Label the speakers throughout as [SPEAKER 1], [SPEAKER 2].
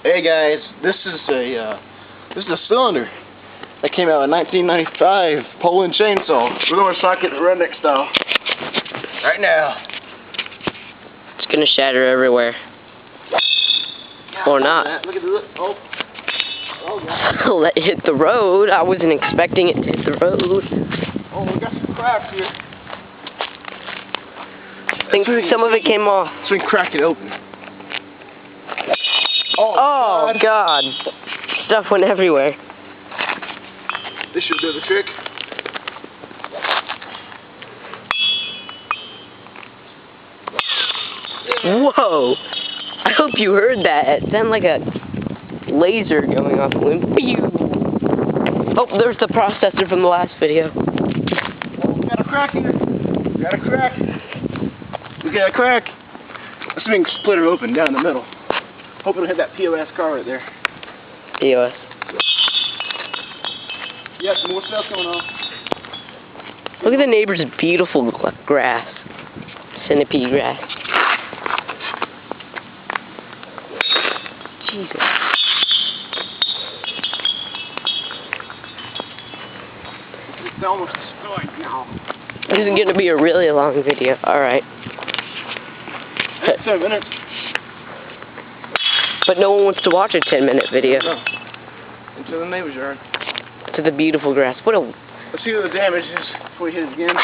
[SPEAKER 1] Hey guys, this is a cylinder that came out in 1995 Poulan chainsaw. We're going to socket the redneck style right now.
[SPEAKER 2] It's gonna shatter everywhere. Or not.
[SPEAKER 1] Look at the oh God.
[SPEAKER 2] Let it hit the road. I wasn't expecting it to hit the road.
[SPEAKER 1] Oh, we got some cracks here.
[SPEAKER 2] I think some of it came off.
[SPEAKER 1] So we can crack it open.
[SPEAKER 2] Oh God. Stuff went everywhere.
[SPEAKER 1] This should do the trick.
[SPEAKER 2] Whoa! I hope you heard that. It sounded like a laser going off. Oh, there's the processor from the last video.
[SPEAKER 1] Oh, we got a crack here. We got a crack. We got a crack. Let's see if we can split it open down the middle. Hope it'll hit that POS car right there.
[SPEAKER 2] POS.
[SPEAKER 1] Yeah, some more stuff going on.
[SPEAKER 2] Look at the neighbor's beautiful grass. Centipede grass. Jesus.
[SPEAKER 1] It's almost destroyed now.
[SPEAKER 2] This is going to be a really long video. Alright.
[SPEAKER 1] That's 7 minutes.
[SPEAKER 2] But no one wants to watch a 10-minute video.
[SPEAKER 1] No. Into the neighbor's yard.
[SPEAKER 2] To the beautiful grass. What a...
[SPEAKER 1] Let's see what the damage is before we hit it again.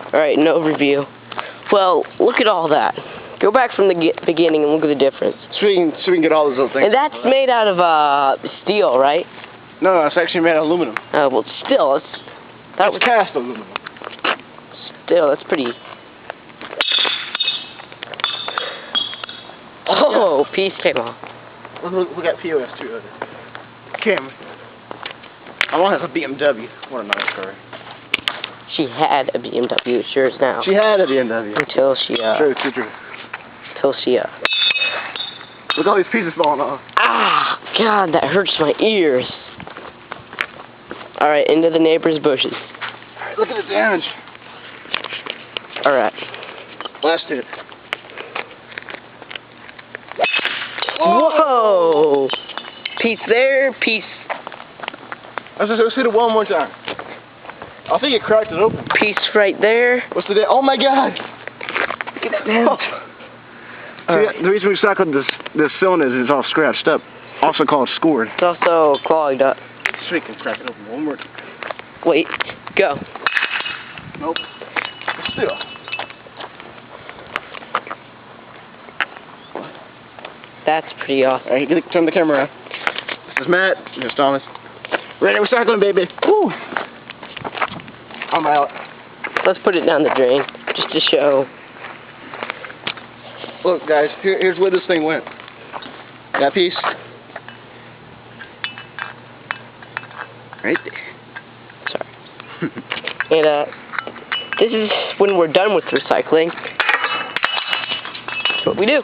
[SPEAKER 2] Alright, no review. Well, look at all that. Go back from the beginning and look at the difference.
[SPEAKER 1] So we can get all those little things.
[SPEAKER 2] And that's made out of steel, right?
[SPEAKER 1] No, it's actually made out of aluminum.
[SPEAKER 2] Oh, well, still,
[SPEAKER 1] That was cast aluminum.
[SPEAKER 2] Still, that's pretty... Oh, piece came off.
[SPEAKER 1] We got POS too. Camera. I want to have a BMW. What a nice car.
[SPEAKER 2] She had a BMW, it sure is now.
[SPEAKER 1] She had a BMW.
[SPEAKER 2] Until she,
[SPEAKER 1] True.
[SPEAKER 2] Until she,
[SPEAKER 1] Look at all these pieces falling off.
[SPEAKER 2] Ah! God, that hurts my ears. Alright, into the neighbor's bushes.
[SPEAKER 1] Alright, look at the damage.
[SPEAKER 2] Alright.
[SPEAKER 1] Last hit.
[SPEAKER 2] Whoa! Piece there, piece...
[SPEAKER 1] Let's hit it one more time. I think it cracked it open.
[SPEAKER 2] Piece right there.
[SPEAKER 1] What's the damage? Oh my God! Look at that damage.
[SPEAKER 2] Right.
[SPEAKER 1] The reason we cycled this cylinder is it's all scratched up. Also called scored.
[SPEAKER 2] It's also clogged up.
[SPEAKER 1] So we can crack it open one more time.
[SPEAKER 2] Wait, go.
[SPEAKER 1] Nope. Still.
[SPEAKER 2] That's pretty awesome.
[SPEAKER 1] Alright, turn the camera around. This is Matt. This is Thomas. Ready? We're cycling, baby. Woo! I'm out.
[SPEAKER 2] Let's put it down the drain, just to show.
[SPEAKER 1] Look, guys, here's where this thing went. That piece. Right there.
[SPEAKER 2] Sorry. And, this is when we're done with recycling. That's what we do.